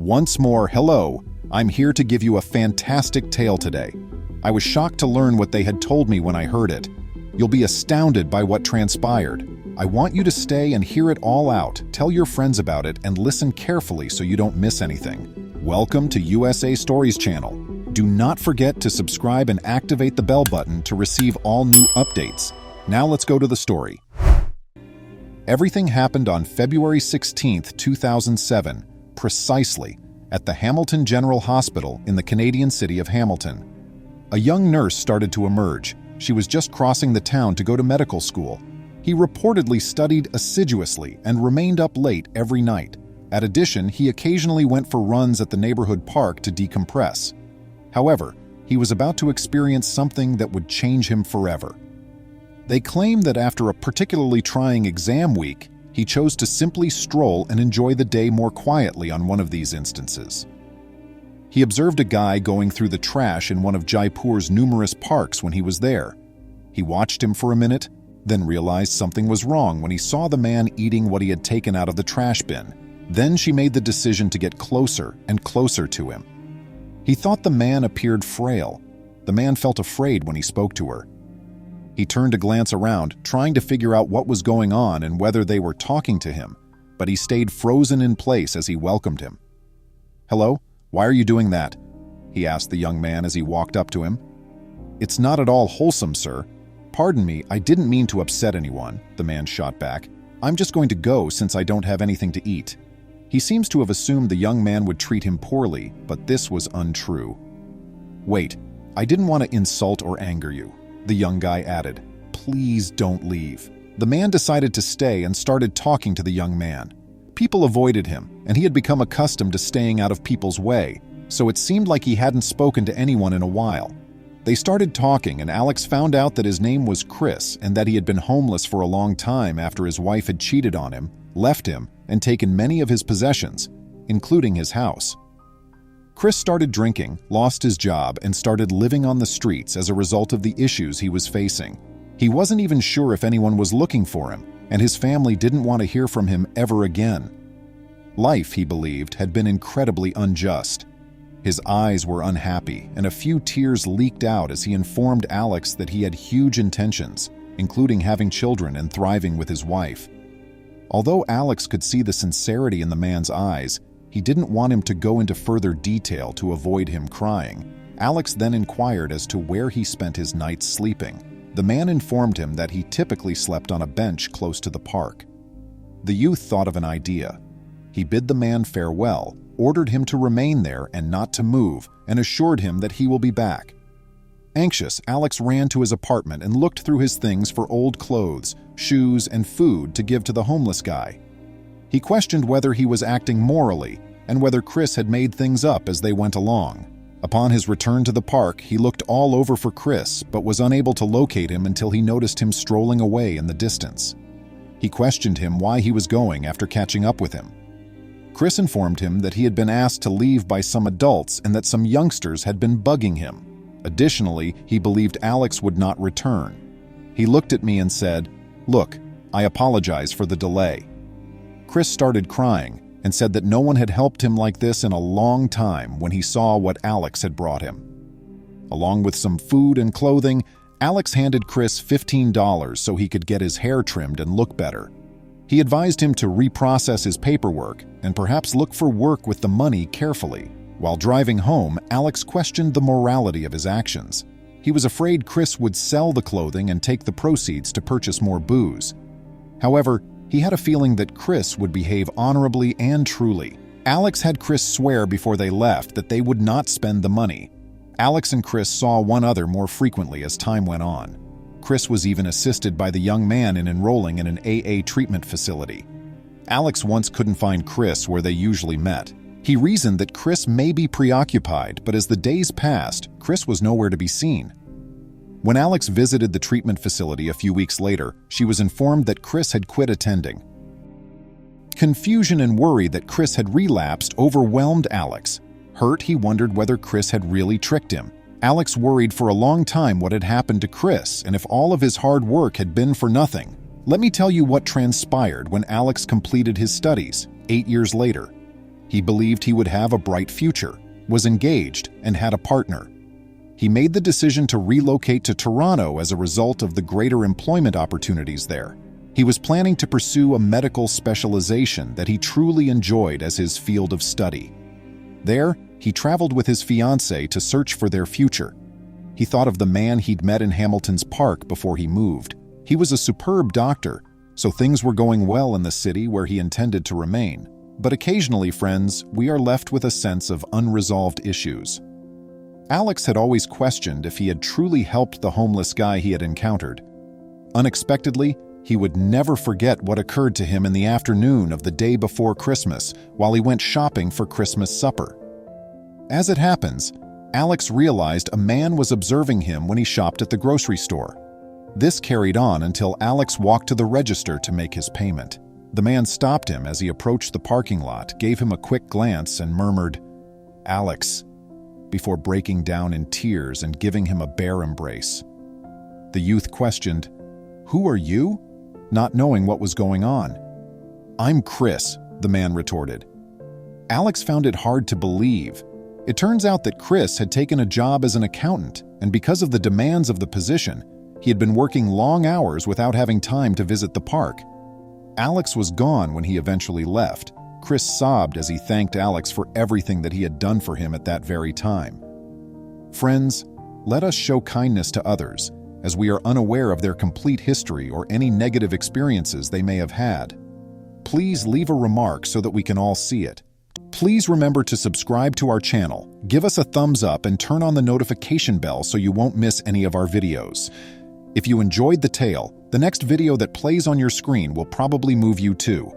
Once more, hello. I'm here to give you a fantastic tale today. I was shocked to learn what they had told me when I heard it. You'll be astounded by what transpired. I want you to stay and hear it all out, tell your friends about it, and listen carefully so you don't miss anything. Welcome to USA Stories channel. Do not forget to subscribe and activate the bell button to receive all new updates. Now let's go to the story. Everything happened on February 16, 2007, precisely, at the Hamilton General Hospital in the Canadian city of Hamilton. A young nurse started to emerge. She was just crossing the town to go to medical school. He reportedly studied assiduously and remained up late every night. In addition, he occasionally went for runs at the neighborhood park to decompress. However, he was about to experience something that would change him forever. They claim that after a particularly trying exam week, he chose to simply stroll and enjoy the day more quietly on one of these instances. He observed a guy going through the trash in one of Jaipur's numerous parks when he was there. He watched him for a minute, then realized something was wrong when he saw the man eating what he had taken out of the trash bin. Then she made the decision to get closer and closer to him. He thought the man appeared frail. The man felt afraid when he spoke to her. He turned to glance around, trying to figure out what was going on and whether they were talking to him, but he stayed frozen in place as he welcomed him. "Hello? Why are you doing that?" he asked the young man as he walked up to him. "It's not at all wholesome, sir." "Pardon me, I didn't mean to upset anyone," the man shot back. "I'm just going to go since I don't have anything to eat." He seems to have assumed the young man would treat him poorly, but this was untrue. "Wait, I didn't want to insult or anger you," the young guy added. "Please don't leave." The man decided to stay and started talking to the young man. People avoided him, and he had become accustomed to staying out of people's way, so it seemed like he hadn't spoken to anyone in a while. They started talking, and Alex found out that his name was Chris and that he had been homeless for a long time after his wife had cheated on him, left him, and taken many of his possessions, including his house. Chris started drinking, lost his job, and started living on the streets as a result of the issues he was facing. He wasn't even sure if anyone was looking for him, and his family didn't want to hear from him ever again. Life, he believed, had been incredibly unjust. His eyes were unhappy, and a few tears leaked out as he informed Alex that he had huge intentions, including having children and thriving with his wife. Although Alex could see the sincerity in the man's eyes, he didn't want him to go into further detail to avoid him crying. Alex then inquired as to where he spent his nights sleeping. The man informed him that he typically slept on a bench close to the park. The youth thought of an idea. He bid the man farewell, ordered him to remain there and not to move, and assured him that he will be back. Anxious, Alex ran to his apartment and looked through his things for old clothes, shoes, and food to give to the homeless guy. He questioned whether he was acting morally and whether Chris had made things up as they went along. Upon his return to the park, he looked all over for Chris but was unable to locate him until he noticed him strolling away in the distance. He questioned him why he was going after catching up with him. Chris informed him that he had been asked to leave by some adults and that some youngsters had been bugging him. Additionally, he believed Alex would not return. He looked at me and said, "Look, I apologize for the delay." Chris started crying and said that no one had helped him like this in a long time when he saw what Alex had brought him. Along with some food and clothing, Alex handed Chris $15 so he could get his hair trimmed and look better. He advised him to reprocess his paperwork and perhaps look for work with the money carefully. While driving home, Alex questioned the morality of his actions. He was afraid Chris would sell the clothing and take the proceeds to purchase more booze. However, he had a feeling that Chris would behave honorably and truly. Alex had Chris swear before they left that they would not spend the money. Alex and Chris saw one another more frequently as time went on. Chris was even assisted by the young man in enrolling in an AA treatment facility. Alex once couldn't find Chris where they usually met. He reasoned that Chris may be preoccupied, but as the days passed, Chris was nowhere to be seen. When Alex visited the treatment facility a few weeks later, she was informed that Chris had quit attending. Confusion and worry that Chris had relapsed overwhelmed Alex. Hurt, he wondered whether Chris had really tricked him. Alex worried for a long time what had happened to Chris and if all of his hard work had been for nothing. Let me tell you what transpired when Alex completed his studies 8 years later. He believed he would have a bright future, was engaged, and had a partner. He made the decision to relocate to Toronto as a result of the greater employment opportunities there. He was planning to pursue a medical specialization that he truly enjoyed as his field of study. There, he traveled with his fiancée to search for their future. He thought of the man he'd met in Hamilton's Park before he moved. He was a superb doctor, so things were going well in the city where he intended to remain. But occasionally, friends, we are left with a sense of unresolved issues. Alex had always questioned if he had truly helped the homeless guy he had encountered. Unexpectedly, he would never forget what occurred to him in the afternoon of the day before Christmas while he went shopping for Christmas supper. As it happens, Alex realized a man was observing him when he shopped at the grocery store. This carried on until Alex walked to the register to make his payment. The man stopped him as he approached the parking lot, gave him a quick glance, and murmured, "Alex," before breaking down in tears and giving him a bear embrace. The youth questioned, "Who are you?" not knowing what was going on. "I'm Chris," the man retorted. Alex found it hard to believe. It turns out that Chris had taken a job as an accountant, and because of the demands of the position, he had been working long hours without having time to visit the park. Alex was gone when he eventually left. Chris sobbed as he thanked Alex for everything that he had done for him at that very time. Friends, let us show kindness to others, as we are unaware of their complete history or any negative experiences they may have had. Please leave a remark so that we can all see it. Please remember to subscribe to our channel, give us a thumbs up, and turn on the notification bell so you won't miss any of our videos. If you enjoyed the tale, the next video that plays on your screen will probably move you too.